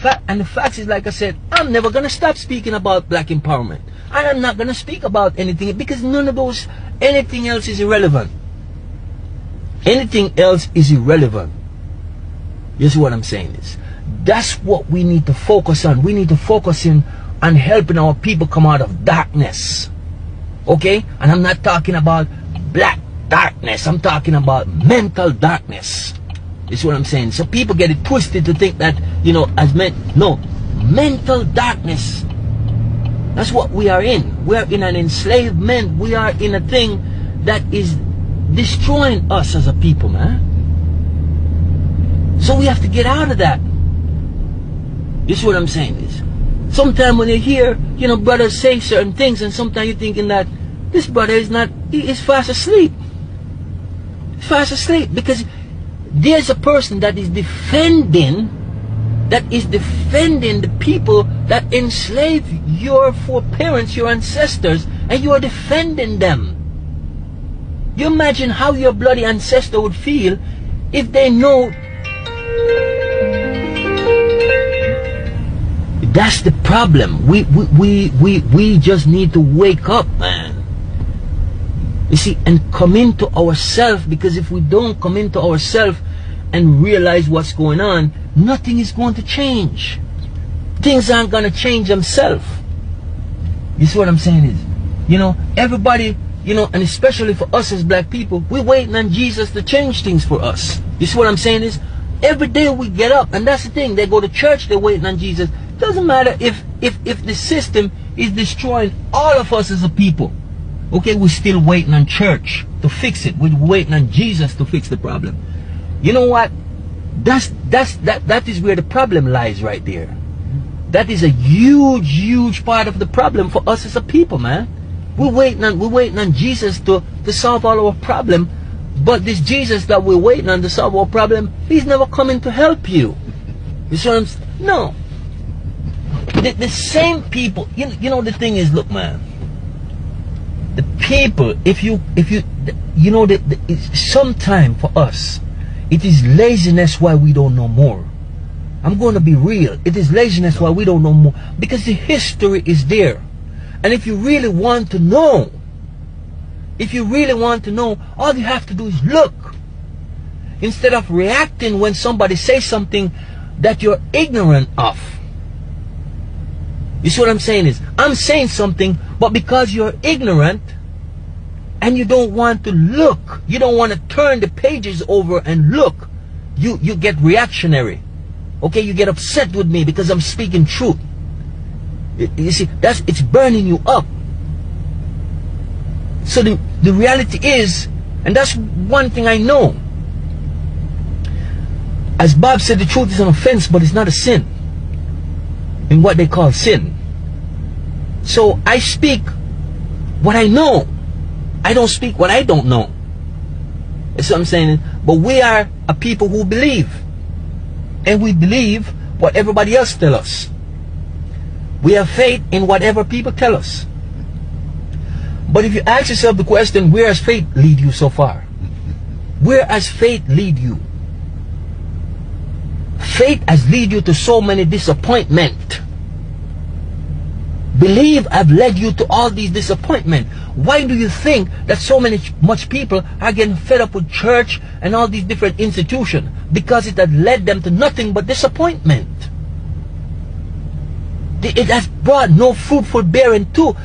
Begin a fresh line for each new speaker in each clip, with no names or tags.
the fact is, like I said, I'm never gonna stop speaking about black empowerment. And I'm not gonna speak about anything, because anything else is irrelevant. Anything else is irrelevant. You see what I'm saying is, that's what we need to focus on. We need to focus in on helping our people come out of darkness. Okay? And I'm not talking about black darkness. I'm talking about mental darkness. You see what I'm saying? So people get it twisted to think that, no, mental darkness. That's what we are in. We are in an enslavement. We are in a thing that is destroying us as a people, man. So we have to get out of that. You see what I'm saying is, sometimes when you hear, brothers say certain things, and sometimes you're thinking that this brother is fast asleep. He's fast asleep, because there's a person that is defending the people that enslaved your foreparents, your ancestors, and you are defending them. You imagine how your bloody ancestor would feel if they know. That's the problem. We just need to wake up, man. You see, and come into ourselves, because if we don't come into ourselves and realize what's going on, nothing is going to change. Things aren't going to change themselves. You see what I'm saying is, everybody, and especially for us as black people, we're waiting on Jesus to change things for us. You see what I'm saying is, every day we get up, and that's the thing, they go to church, they're waiting on Jesus. Doesn't matter if the system is destroying all of us as a people. Okay, we're still waiting on church to fix it. We're waiting on Jesus to fix the problem. You know what? That is where the problem lies right there. That is a huge part of the problem for us as a people, man. We're waiting on Jesus to solve all our problem, but this Jesus that we're waiting on to solve our problem, he's never coming to help you. You see what I'm saying? No. The same people, the thing is, look, man, the people, sometime for us, it is laziness why we don't know more. I'm going to be real. It is laziness why we don't know more, because the history is there. And if you really want to know, all you have to do is look, instead of reacting when somebody says something that you're ignorant of. You see what I'm saying is, I'm saying something, but because you're ignorant and you don't want to look, you don't want to turn the pages over and look, you get reactionary. Okay, you get upset with me because I'm speaking truth. You see, it's burning you up. So the reality is, and that's one thing I know, as Bob said, the truth is an offense, but it's not a sin in what they call sin. So I speak what I know. I don't speak what I don't know. That's what I'm saying. But we are a people who believe, and we believe what everybody else tells us. We have faith in whatever people tell us. But if you ask yourself the question, where has faith lead you so far? Where has faith lead you? Faith has led you to so many disappointment. Believe have led you to all these disappointment. Why do you think that so much people are getting fed up with church and all these different institutions? Because it had led them to nothing but disappointment. It has brought no fruitful bearing to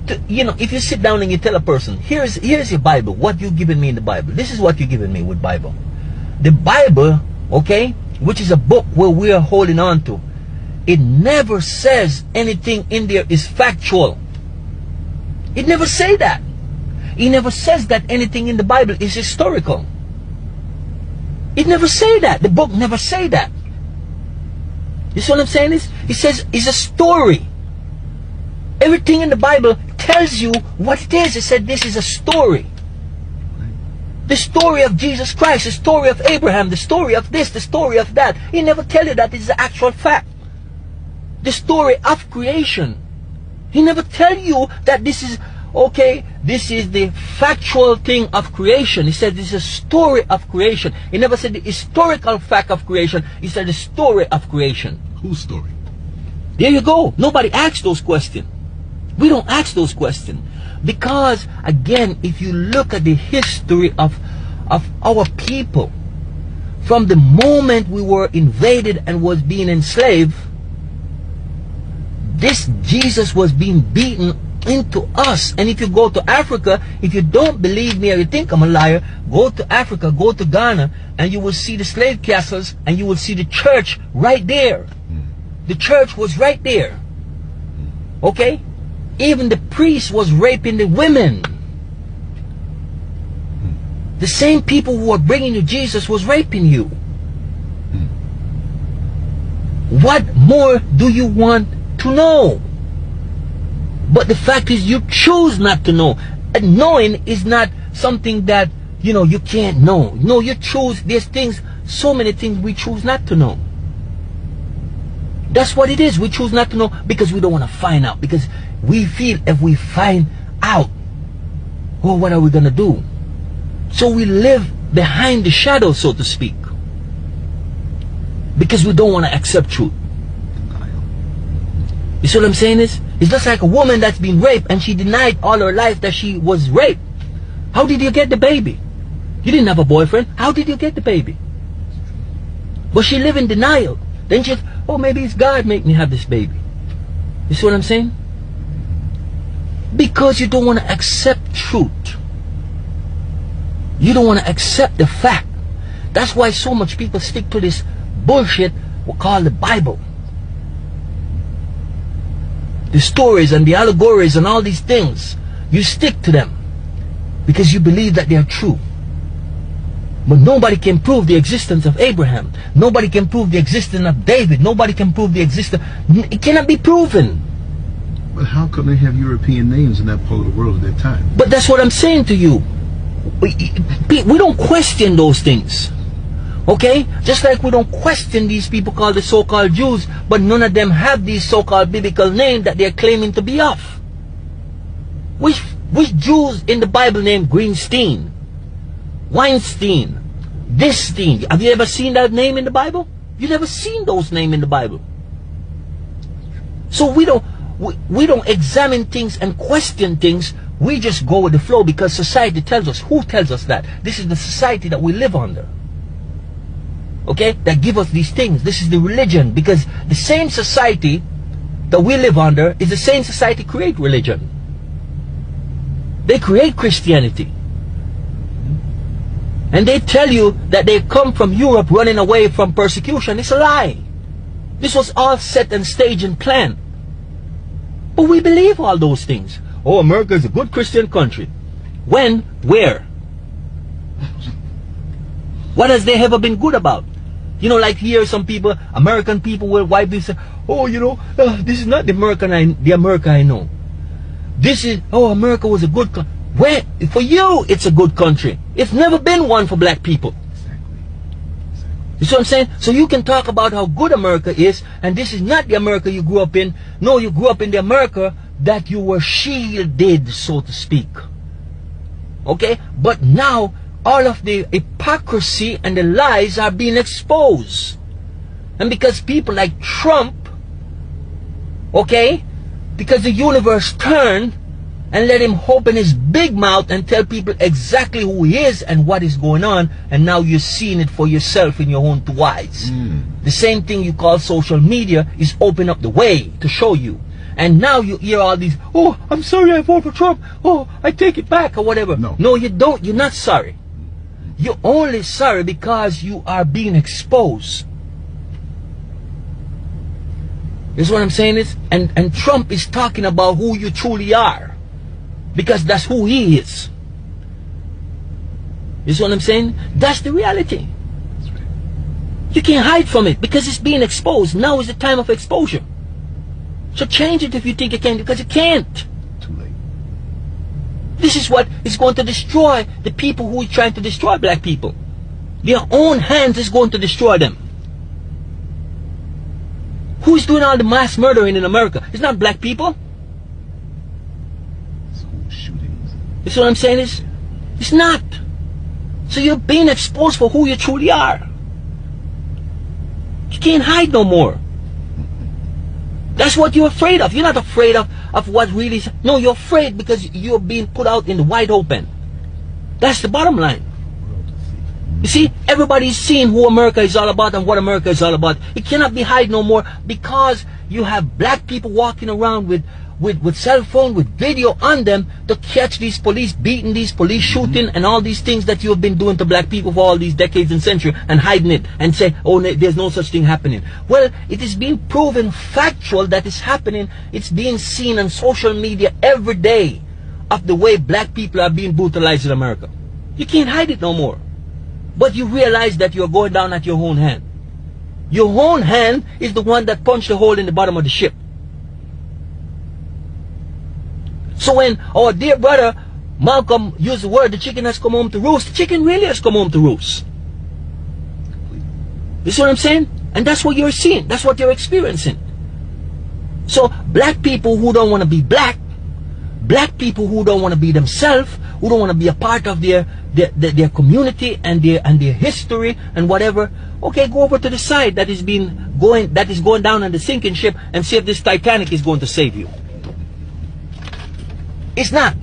if you sit down and you tell a person, here's your Bible, what you giving me in the Bible, this is what you're giving me with Bible. The Bible, okay, which is a book where we are holding on to, it never says anything in there is factual. It never say that. It never says that anything in the Bible is historical. It never say that. The book never say that. You see what I'm saying? It says it's a story. Everything in the Bible tells you what it is. It said this is a story. The story of Jesus Christ, the story of Abraham, the story of this, the story of that. He never tell you that it's the actual fact. The story of creation. He never tell you that this is, okay, this is the factual thing of creation. He said this is a story of creation. He never said the historical fact of creation. He said the story of creation.
Whose story?
There you go. Nobody asks those questions. We don't ask those questions. Because, again, if you look at the history of our people, from the moment we were invaded and was being enslaved, this Jesus was being beaten into us. And if you go to Africa, if you don't believe me or you think I'm a liar, go to Africa, go to Ghana, and you will see the slave castles, and you will see the church right there. The church was right there. Okay? Even the priest was raping the women. The same people who were bringing you Jesus was raping you. What more do you want to know? But the fact is, you choose not to know. And knowing is not something that, you can't know. No, you choose. There's things, so many things we choose not to know. That's what it is. We choose not to know because we don't want to find out. Because we feel if we find out, well, what are we going to do? So we live behind the shadow, so to speak. Because we don't want to accept truth. You see what I'm saying is? It's just like a woman that's been raped and she denied all her life that she was raped. How did you get the baby? You didn't have a boyfriend. How did you get the baby? But she lived in denial. Then she, oh, maybe it's God make me have this baby. You see what I'm saying? Because you don't want to accept truth. You don't want to accept the fact. That's why so much people stick to this bullshit we call the Bible. The stories and the allegories and all these things. You stick to them because you believe that they are true. But nobody can prove the existence of Abraham. Nobody can prove the existence of David. Nobody can prove the existence. It cannot be proven.
But how come they have European names in that part of the world at that time?
But that's what I'm saying to you. We don't question those things. Okay? Just like we don't question these people called the so-called Jews, but none of them have these so-called biblical names that they're claiming to be of. Which Jews in the Bible named Greenstein, Weinstein, Disstein? Have you ever seen that name in the Bible? You never seen those names in the Bible. So we don't examine things and question things. We just go with the flow because society tells us. Who tells us that? This is the society that we live under. Okay? That give us these things. This is the religion. Because the same society that we live under is the same society create religion. They create Christianity. And they tell you that they come from Europe running away from persecution. It's a lie. This was all set and staged and planned. But we believe all those things. Oh, America is a good Christian country. When? Where? What has they ever been good about? Like here some people, American people will wipe this. Oh, this is not the America I know. This is, oh, America was a good country. Where? For you, it's a good country. It's never been one for black people. You see what I'm saying? So you can talk about how good America is, and this is not the America you grew up in. No, you grew up in the America that you were shielded, so to speak. Okay? But now, all of the hypocrisy and the lies are being exposed. And because people like Trump, okay, because the universe turned and let him open his big mouth and tell people exactly who he is and what is going on, and now you're seeing it for yourself in your own two eyes. The same thing you call social media is open up the way to show you. And now you hear all these, oh, I'm sorry I voted for Trump, oh, I take it back or whatever. No, you don't. You're not sorry. You're only sorry because you are being exposed. This is what I'm saying is, and Trump is talking about who you truly are. Because that's who he is. You see what I'm saying? That's the reality. That's right. You can't hide from it because it's being exposed. Now is the time of exposure. So change it if you think you can, because you can't.
Too late.
This is what is going to destroy the people who are trying to destroy black people. Their own hands is going to destroy them. Who is doing all the mass murdering in America? It's not black people. You see what I'm saying is? It's not. So you're being exposed for who you truly are. You can't hide no more. That's what you're afraid of. You're not afraid of what really is. No, you're afraid because you're being put out in the wide open. That's the bottom line. You see, everybody's seeing who America is all about and what America is all about. It cannot be hid no more because you have black people walking around with cell phone, with video on them to catch these police, beating these police, shooting, and all these things that you have been doing to black people for all these decades and centuries, and hiding it and say, oh, there's no such thing happening. Well, it is being proven factual that it's happening. It's being seen on social media every day of the way black people are being brutalized in America. You can't hide it no more. But you realize that you're going down at your own hand. Your own hand is the one that punched the hole in the bottom of the ship. So when our dear brother Malcolm used the word, the chicken has come home to roost, the chicken really has come home to roost. You see what I'm saying? And that's what you're seeing. That's what you're experiencing. So black people who don't want to be black people who don't want to be themselves, who don't want to be a part of their community and their history and whatever, okay, go over to the side that is going down on the sinking ship and see if this Titanic is going to save you. It's not.